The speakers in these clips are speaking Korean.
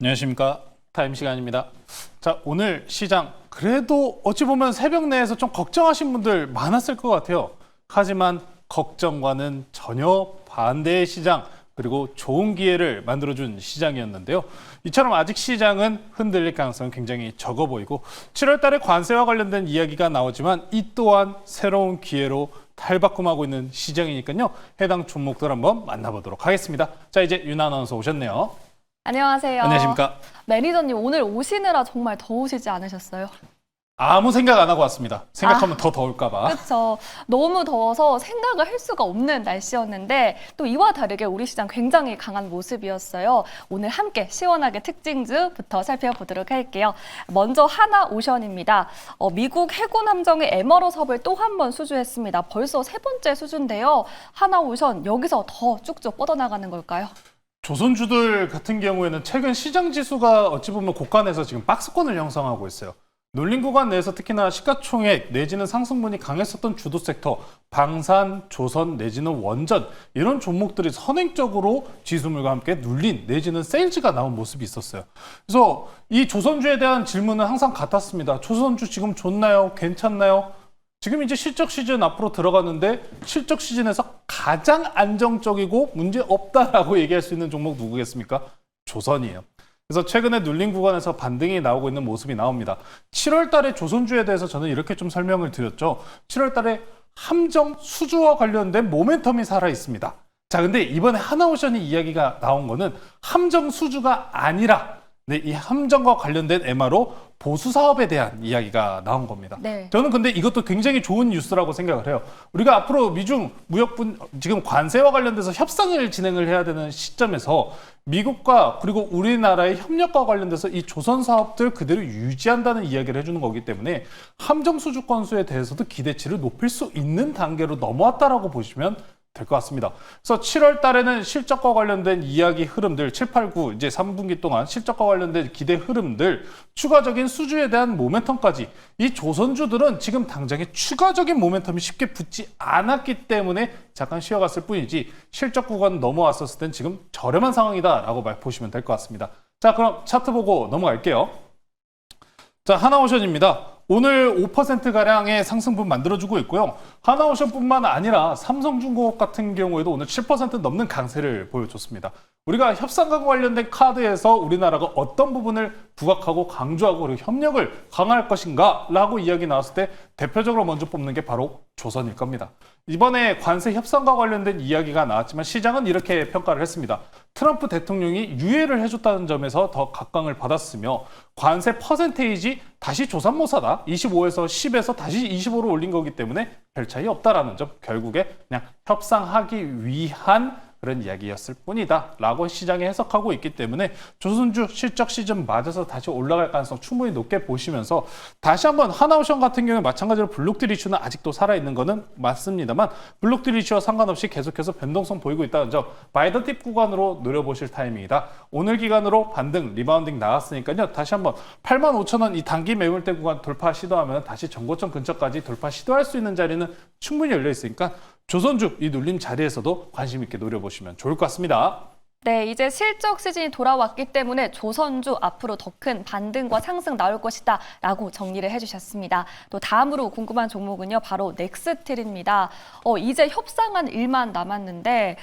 안녕하십니까. 타임 시간입니다. 자, 오늘 시장 그래도 어찌 보면 새벽 내에서 좀 걱정하신 분들 많았을 것 같아요. 하지만 걱정과는 전혀 반대의 시장, 그리고 좋은 기회를 만들어준 시장이었는데요. 이처럼 아직 시장은 흔들릴 가능성은 굉장히 적어 보이고 7월 달에 관세와 관련된 이야기가 나오지만 이 또한 새로운 기회로 탈바꿈하고 있는 시장이니까요. 해당 종목들 한번 만나보도록 하겠습니다. 자, 이제 윤 아나운서 오셨네요. 안녕하세요. 안녕하십니까. 매니저님 오늘 오시느라 정말 더우시지 않으셨어요? 아무 생각 안 하고 왔습니다. 생각하면 더 더울까 봐. 그렇죠. 너무 더워서 생각을 할 수가 없는 날씨였는데 또 이와 다르게 우리 시장 굉장히 강한 모습이었어요. 오늘 함께 시원하게 특징주부터 살펴보도록 할게요. 먼저 하나오션입니다. 미국 해군 함정의 에머러섭을 또 한 번 수주했습니다. 벌써 세 번째 수주인데요. 하나오션 여기서 더 쭉쭉 뻗어나가는 걸까요? 조선주들 같은 경우에는 최근 시장 지수가 어찌 보면 고간에서 지금 박스권을 형성하고 있어요. 눌린 구간 내에서 특히나 시가총액 내지는 상승분이 강했었던 주도 섹터, 방산, 조선 내지는 원전 이런 종목들이 선행적으로 지수물과 함께 눌린 내지는 세일즈가 나온 모습이 있었어요. 그래서 이 조선주에 대한 질문은 항상 같았습니다. 조선주 지금 좋나요? 괜찮나요? 지금 이제 실적 시즌 앞으로 들어가는데 실적 시즌에서 가장 안정적이고 문제 없다라고 얘기할 수 있는 종목 누구겠습니까? 조선이에요. 그래서 최근에 눌린 구간에서 반등이 나오고 있는 모습이 나옵니다. 7월 달에 조선주에 대해서 저는 이렇게 좀 설명을 드렸죠. 7월 달에 함정 수주와 관련된 모멘텀이 살아 있습니다. 자, 근데 이번에 하나오션이 이야기가 나온 거는 함정 수주가 아니라 이 함정과 관련된 MRO 보수 사업에 대한 이야기가 나온 겁니다. 네. 저는 근데 이것도 굉장히 좋은 뉴스라고 생각을 해요. 우리가 앞으로 미중 무역분 지금 관세와 관련돼서 협상을 진행을 해야 되는 시점에서 미국과 그리고 우리나라의 협력과 관련돼서 이 조선 사업들 그대로 유지한다는 이야기를 해주는 거기 때문에 함정 수주 건수에 대해서도 기대치를 높일 수 있는 단계로 넘어왔다라고 보시면 될 것 같습니다. 그래서 7월 달에는 실적과 관련된 이야기 흐름들, 7, 8, 9 이제 3분기 동안 실적과 관련된 기대 흐름들, 추가적인 수주에 대한 모멘텀까지 이 조선주들은 지금 당장에 추가적인 모멘텀이 쉽게 붙지 않았기 때문에 잠깐 쉬어갔을 뿐이지 실적 구간 넘어왔었을 땐 지금 저렴한 상황이다라고 보시면 될 것 같습니다. 자, 그럼 차트 보고 넘어갈게요. 자, 하나오션입니다. 오늘 5%가량의 상승분 만들어주고 있고요. 하나오션뿐만 아니라 삼성중공업 같은 경우에도 오늘 7% 넘는 강세를 보여줬습니다. 우리가 협상과 관련된 카드에서 우리나라가 어떤 부분을 부각하고 강조하고 그리고 협력을 강화할 것인가 라고 이야기 나왔을 때 대표적으로 먼저 뽑는 게 바로 조선일 겁니다. 이번에 관세 협상과 관련된 이야기가 나왔지만 시장은 이렇게 평가를 했습니다. 트럼프 대통령이 유예를 해줬다는 점에서 더 각광을 받았으며 관세 퍼센테이지 다시 조삼모사다. 25에서 10에서 다시 25로 올린 거기 때문에 별 차이 없다라는 점, 결국에 그냥 협상하기 위한 그런 이야기였을 뿐이다 라고 시장이 해석하고 있기 때문에 조선주 실적 시즌 맞아서 다시 올라갈 가능성 충분히 높게 보시면서 다시 한번 하나오션 같은 경우에 마찬가지로 블록딜 이슈는 아직도 살아있는 거는 맞습니다만 블록딜 이슈와 상관없이 계속해서 변동성 보이고 있다는 점 바이더 팁 구간으로 노려보실 타이밍이다. 오늘 기간으로 반등, 리바운딩 나왔으니까요. 다시 한번 85,000원 이 단기 매물대 구간 돌파 시도하면 다시 정고점 근처까지 돌파 시도할 수 있는 자리는 충분히 열려 있으니까 조선주 이 눌림 자리에서도 관심 있게 노려보시면 좋을 것 같습니다. 네, 이제 실적 시즌이 돌아왔기 때문에 조선주 앞으로 더 큰 반등과 상승 나올 것이다 라고 정리를 해주셨습니다. 또 다음으로 궁금한 종목은요, 바로 넥스틸입니다. 이제 협상한 일만 남았는데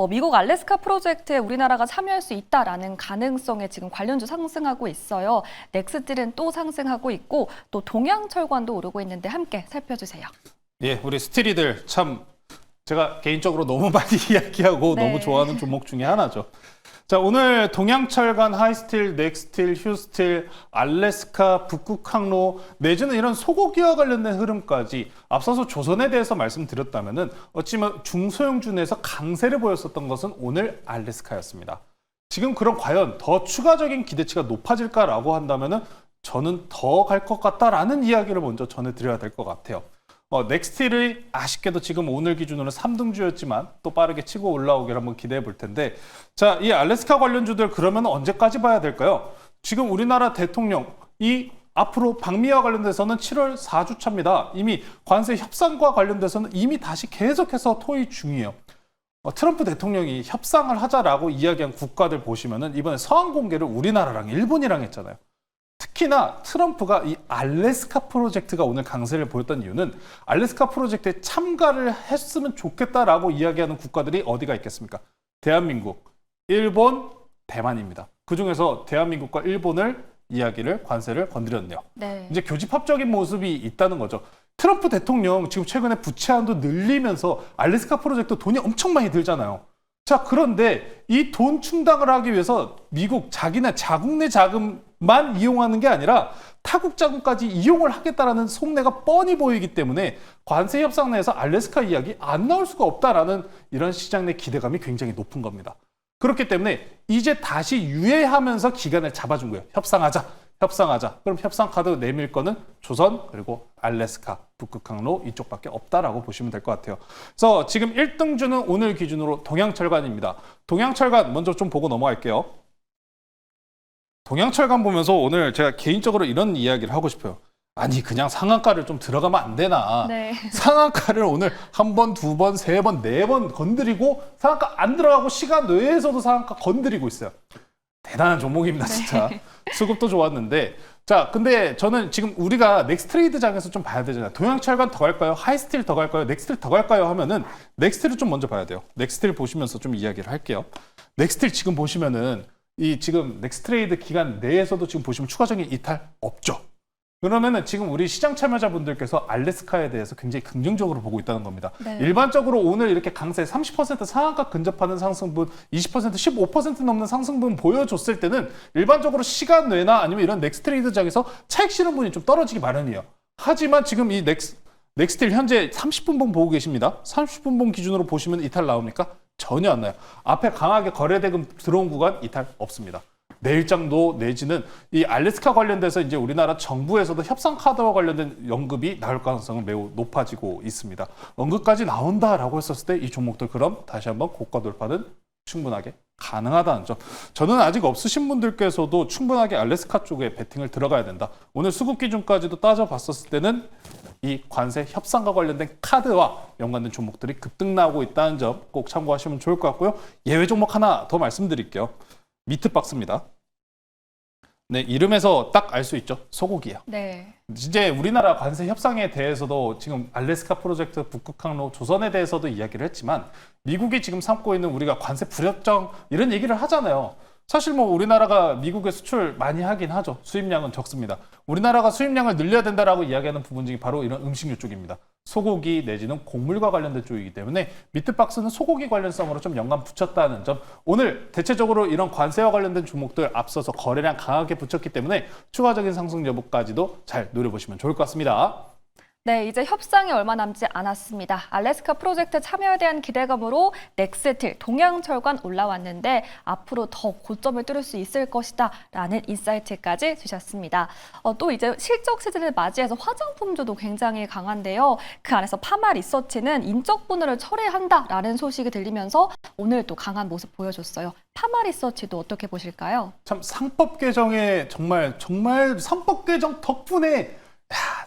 미국 알래스카 프로젝트에 우리나라가 참여할 수 있다라는 가능성에 지금 관련주 상승하고 있어요. 넥스틸은 또 상승하고 있고 또 동양철관도 오르고 있는데 함께 살펴주세요. 예, 우리 스틸이들 참 제가 개인적으로 너무 많이 이야기하고 네. 너무 좋아하는 종목 중에 하나죠. 자, 오늘 동양철관, 하이스틸, 넥스틸, 휴스틸, 알래스카, 북극항로 내지는 이런 소고기와 관련된 흐름까지 앞서서 조선에 대해서 말씀드렸다면은 어찌면 중소형주 내에서 강세를 보였었던 것은 오늘 알래스카였습니다. 지금 그럼 과연 더 추가적인 기대치가 높아질까라고 한다면은 저는 더 갈 것 같다라는 이야기를 먼저 전해드려야 될 것 같아요. 넥스틸이 아쉽게도 지금 오늘 기준으로 3등주였지만 또 빠르게 치고 올라오기를 한번 기대해 볼 텐데, 자, 이 알래스카 관련주들 그러면 언제까지 봐야 될까요? 지금 우리나라 대통령이 앞으로 방미와 관련돼서는 7월 4주차입니다. 이미 관세 협상과 관련돼서는 이미 다시 계속해서 토의 중이에요. 트럼프 대통령이 협상을 하자라고 이야기한 국가들 보시면은 이번에 서한 공개를 우리나라랑 일본이랑 했잖아요. 특히나 트럼프가 이 알래스카 프로젝트가 오늘 강세를 보였던 이유는 알래스카 프로젝트에 참가를 했으면 좋겠다라고 이야기하는 국가들이 어디가 있겠습니까? 대한민국, 일본, 대만입니다. 그중에서 대한민국과 일본을 이야기를 관세를 건드렸네요. 네. 이제 교집합적인 모습이 있다는 거죠. 트럼프 대통령 지금 최근에 부채 한도 늘리면서 알래스카 프로젝트 돈이 엄청 많이 들잖아요. 자, 그런데 이 돈 충당을 하기 위해서 미국 자기네 자국 내 자금만 이용하는 게 아니라 타국 자금까지 이용을 하겠다라는 속내가 뻔히 보이기 때문에 관세 협상 내에서 알래스카 이야기 안 나올 수가 없다라는 이런 시장 내 기대감이 굉장히 높은 겁니다. 그렇기 때문에 이제 다시 유예하면서 기간을 잡아준 거예요. 협상하자. 그럼 협상 카드 내밀 거는 조선 그리고 알래스카, 북극 항로 이쪽밖에 없다라고 보시면 될 것 같아요. 그래서 지금 1등주는 오늘 기준으로 동양철관입니다. 동양철관 먼저 좀 보고 넘어갈게요. 동양철관 보면서 오늘 제가 개인적으로 이런 이야기를 하고 싶어요. 아니 그냥 상한가를 좀 들어가면 안 되나. 네. 상한가를 오늘 한 번, 두 번, 세 번, 네 번 건드리고 상한가 안 들어가고 시간 외에서도 상한가 건드리고 있어요. 대단한 종목입니다, 진짜. 수급도 좋았는데. 자, 근데 저는 지금 우리가 넥스트레이드장에서 좀 봐야 되잖아요. 동양철관 더 갈까요? 하이스틸 더 갈까요? 넥스틸 더 갈까요? 하면은 넥스틸을 좀 먼저 봐야 돼요. 넥스틸 보시면서 좀 이야기를 할게요. 넥스틸 지금 보시면은 이 지금 넥스트레이드 기간 내에서도 지금 보시면 추가적인 이탈 없죠. 그러면은 지금 우리 시장 참여자분들께서 알래스카에 대해서 굉장히 긍정적으로 보고 있다는 겁니다. 네. 일반적으로 오늘 이렇게 강세 30% 상한가 근접하는 상승분, 20%, 15% 넘는 상승분 보여줬을 때는 일반적으로 시간 외나 아니면 이런 넥스트레이드장에서 차익 실현분이 좀 떨어지기 마련이에요. 하지만 지금 이 넥스틸 현재 30분봉 보고 계십니다. 30분봉 기준으로 보시면 이탈 나옵니까? 전혀 안 나요. 앞에 강하게 거래대금 들어온 구간 이탈 없습니다. 내일장도 내지는 이 알래스카 관련돼서 이제 우리나라 정부에서도 협상 카드와 관련된 언급이 나올 가능성은 매우 높아지고 있습니다. 언급까지 나온다라고 했었을 때 이 종목들 그럼 다시 한번 고가 돌파는 충분하게 가능하다는 점. 저는 아직 없으신 분들께서도 충분하게 알래스카 쪽에 베팅을 들어가야 된다. 오늘 수급 기준까지도 따져봤었을 때는 이 관세 협상과 관련된 카드와 연관된 종목들이 급등 나오고 있다는 점 꼭 참고하시면 좋을 것 같고요. 예외 종목 하나 더 말씀드릴게요. 미트박스입니다. 네, 이름에서 딱 알 수 있죠. 소고기야. 네. 이제 우리나라 관세 협상에 대해서도 지금 알래스카 프로젝트, 북극 항로, 조선에 대해서도 이야기를 했지만 미국이 지금 삼고 있는 우리가 관세 불협정 이런 얘기를 하잖아요. 사실 뭐 우리나라가 미국에 수출 많이 하긴 하죠. 수입량은 적습니다. 우리나라가 수입량을 늘려야 된다라고 이야기하는 부분 중에 바로 이런 음식료 쪽입니다. 소고기 내지는 곡물과 관련된 쪽이기 때문에 미트박스는 소고기 관련성으로 좀 연관 붙였다는 점. 오늘 대체적으로 이런 관세와 관련된 종목들 앞서서 거래량 강하게 붙였기 때문에 추가적인 상승 여부까지도 잘 노려보시면 좋을 것 같습니다. 네, 이제 협상이 얼마 남지 않았습니다. 알래스카 프로젝트 참여에 대한 기대감으로 넥스틸, 동양철관 올라왔는데 앞으로 더 고점을 뚫을 수 있을 것이다 라는 인사이트까지 주셨습니다. 또 이제 실적 시즌을 맞이해서 화장품주도 굉장히 강한데요. 그 안에서 파마 리서치는 인적 분해를 철회한다라는 소식이 들리면서 오늘 또 강한 모습 보여줬어요. 파마 리서치도 어떻게 보실까요? 참 상법 개정에 정말 상법 개정 덕분에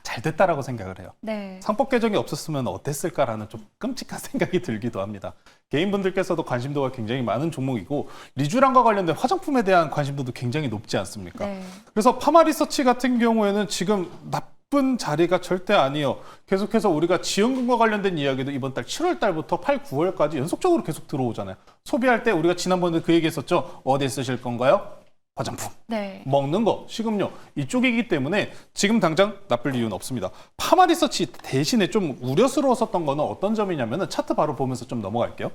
잘 됐다라고 생각을 해요. 네. 상법 개정이 없었으면 어땠을까라는 좀 끔찍한 생각이 들기도 합니다. 개인분들께서도 관심도가 굉장히 많은 종목이고 리쥬란과 관련된 화장품에 대한 관심도도 굉장히 높지 않습니까? 네. 그래서 파마 리서치 같은 경우에는 지금 나쁜 자리가 절대 아니에요. 계속해서 우리가 지원금과 관련된 이야기도 이번 달 7월 달부터 8, 9월까지 연속적으로 계속 들어오잖아요. 소비할 때 우리가 지난번에 그 얘기했었죠. 어디에 쓰실 건가요? 화장품, 네. 먹는 거, 식음료 이쪽이기 때문에 지금 당장 나쁠 이유는 없습니다. 파마 리서치 대신에 좀 우려스러웠었던 거는 어떤 점이냐면은 차트 바로 보면서 좀 넘어갈게요.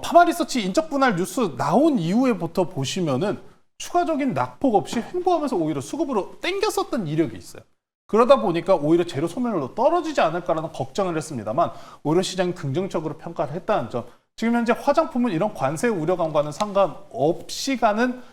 파마 리서치 인적 분할 뉴스 나온 이후에부터 보시면은 추가적인 낙폭 없이 횡보하면서 오히려 수급으로 땡겼었던 이력이 있어요. 그러다 보니까 오히려 재료 소멸로 떨어지지 않을까라는 걱정을 했습니다만 오히려 시장이 긍정적으로 평가를 했다는 점. 지금 현재 화장품은 이런 관세 우려감과는 상관없이 가는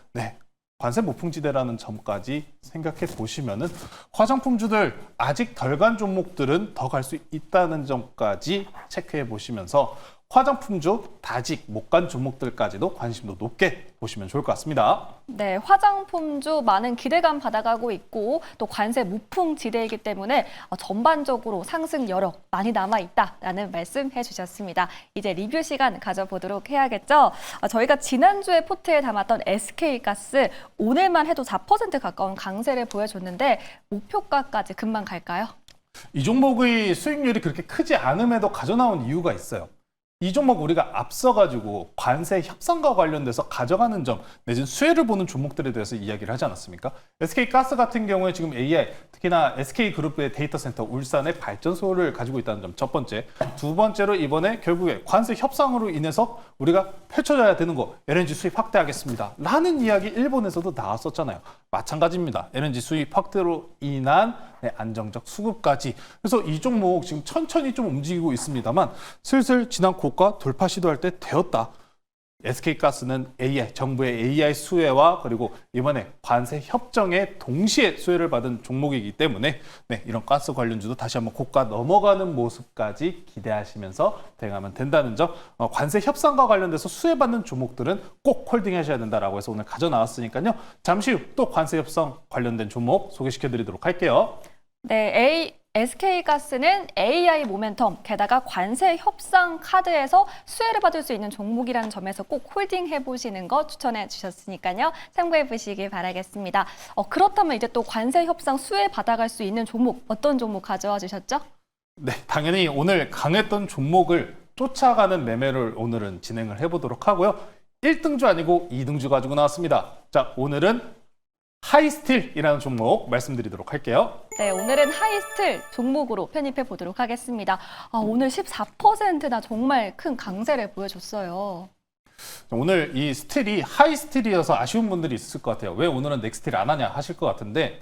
관세 무풍지대라는 점까지 생각해 보시면은 화장품주들 아직 덜 간 종목들은 더 갈 수 있다는 점까지 체크해 보시면서 화장품주, 다직, 목간 종목들까지도 관심도 높게 보시면 좋을 것 같습니다. 네, 화장품주 많은 기대감 받아가고 있고 또 관세 무풍지대이기 때문에 전반적으로 상승 여력 많이 남아있다라는 말씀 해주셨습니다. 이제 리뷰 시간 가져보도록 해야겠죠. 저희가 지난주에 포트에 담았던 SK가스 오늘만 해도 4% 가까운 강세를 보여줬는데 목표가까지 금방 갈까요? 이 종목의 수익률이 그렇게 크지 않음에도 가져나온 이유가 있어요. 이 종목 우리가 앞서가지고 관세 협상과 관련돼서 가져가는 점 내지는 수혜를 보는 종목들에 대해서 이야기를 하지 않았습니까? SK가스 같은 경우에 지금 AI, 특히나 SK그룹의 데이터 센터 울산의 발전소를 가지고 있다는 점 첫 번째. 두 번째로 이번에 결국에 관세 협상으로 인해서 우리가 펼쳐져야 되는 거 LNG 수입 확대하겠습니다 라는 이야기 일본에서도 나왔었잖아요. 마찬가지입니다. LNG 수입 확대로 인한 안정적 수급까지. 그래서 이 종목 지금 천천히 좀 움직이고 있습니다만 슬슬 지난 고가 돌파 시도할 때 되었다. SK가스는 AI, 정부의 AI 수혜와 그리고 이번에 관세 협정에 동시에 수혜를 받은 종목이기 때문에 이런 가스 관련주도 다시 한번 고가 넘어가는 모습까지 기대하시면서 대응하면 된다는 점, 관세 협상과 관련돼서 수혜받는 종목들은 꼭 홀딩하셔야 된다라고 해서 오늘 가져 나왔으니까요. 잠시 후 또 관세 협상 관련된 종목 소개시켜 드리도록 할게요. 네, SK가스는 AI 모멘텀, 게다가 관세 협상 카드에서 수혜를 받을 수 있는 종목이라는 점에서 꼭 홀딩 해보시는 거 추천해 주셨으니까요. 참고해 보시기 바라겠습니다. 그렇다면 이제 또 관세 협상 수혜 받아갈 수 있는 종목, 어떤 종목 가져와 주셨죠? 네, 당연히 오늘 강했던 종목을 쫓아가는 매매를 오늘은 진행을 해보도록 하고요. 1등주 아니고 2등주 가지고 나왔습니다. 자, 오늘은 하이스틸이라는 종목 말씀드리도록 할게요. 네, 오늘은 하이스틸 종목으로 편입해 보도록 하겠습니다. 오늘 14%나 정말 큰 강세를 보여줬어요. 오늘 이 스틸이 하이스틸이어서 아쉬운 분들이 있을 것 같아요. 왜 오늘은 넥스틸 안 하냐 하실 것 같은데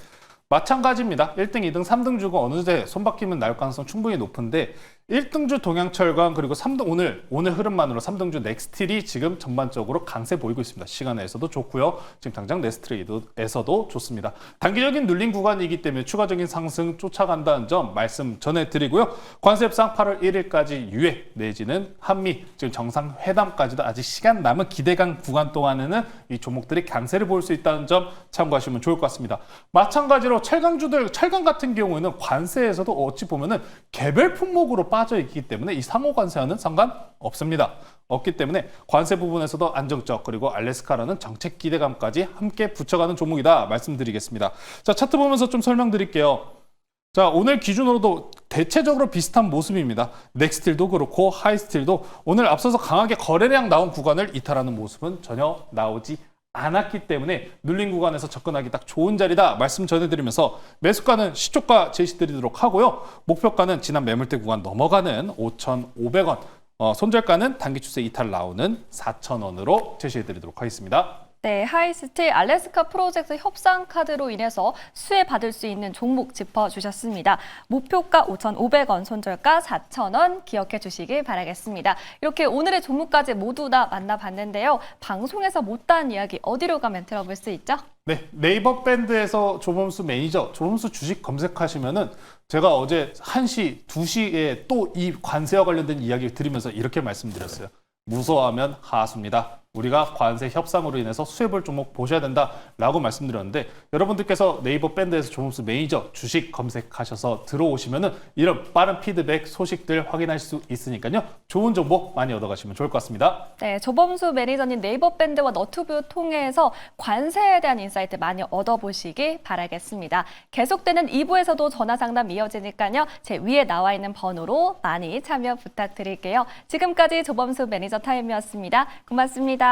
마찬가지입니다. 1등, 2등, 3등주가 어느새 손바뀜은 날 가능성 충분히 높은데 1등주 동양철강 그리고 3등 오늘 흐름만으로 3등주 넥스틸이 지금 전반적으로 강세 보이고 있습니다. 시간에서도 좋고요. 지금 당장 넥스틸에서도 좋습니다. 단기적인 눌림 구간이기 때문에 추가적인 상승 쫓아간다는 점 말씀 전해드리고요. 관세 협상 8월 1일까지 유예 내지는 한미 지금 정상회담까지도 아직 시간 남은 기대감 구간 동안에는 이 종목들이 강세를 보일 수 있다는 점 참고하시면 좋을 것 같습니다. 마찬가지로 철강 같은 경우에는 관세에서도 어찌 보면은 개별 품목으로 빠져 있기 때문에 이 상호 관세와는 상관없습니다. 없기 때문에 관세 부분에서도 안정적 그리고 알래스카라는 정책 기대감까지 함께 붙여가는 종목이다 말씀드리겠습니다. 자, 차트 보면서 좀 설명드릴게요. 자, 오늘 기준으로도 대체적으로 비슷한 모습입니다. 넥스틸도 그렇고 하이스틸도 오늘 앞서서 강하게 거래량 나온 구간을 이탈하는 모습은 전혀 나오지 않았기 때문에 눌린 구간에서 접근하기 딱 좋은 자리다 말씀 전해드리면서 매수가는 시초가 제시드리도록 하고요. 목표가는 지난 매물대 구간 넘어가는 5,500원, 손절가는 단기 추세 이탈 나오는 4,000원으로 제시해드리도록 하겠습니다. 네, 하이스틸 알래스카 프로젝트 협상 카드로 인해서 수혜 받을 수 있는 종목 짚어주셨습니다. 목표가 5,500원, 손절가 4,000원 기억해 주시길 바라겠습니다. 이렇게 오늘의 종목까지 모두 다 만나봤는데요. 방송에서 못다한 이야기 어디로 가면 들어볼 수 있죠? 네, 네이버 밴드에서 조범수 매니저, 조범수 주식 검색하시면은 제가 어제 1시, 2시에 또 이 관세와 관련된 이야기를 드리면서 이렇게 말씀드렸어요. 무서워하면 하수입니다. 우리가 관세 협상으로 인해서 수혜볼 종목 보셔야 된다라고 말씀드렸는데 여러분들께서 네이버 밴드에서 조범수 매니저 주식 검색하셔서 들어오시면은 이런 빠른 피드백 소식들 확인하실 수 있으니까요. 좋은 정보 많이 얻어가시면 좋을 것 같습니다. 네, 조범수 매니저님 네이버 밴드와 너튜브 통해서 관세에 대한 인사이트 많이 얻어보시기 바라겠습니다. 계속되는 2부에서도 전화 상담 이어지니까요. 제 위에 나와 있는 번호로 많이 참여 부탁드릴게요. 지금까지 조범수 매니저 타임이었습니다. 고맙습니다.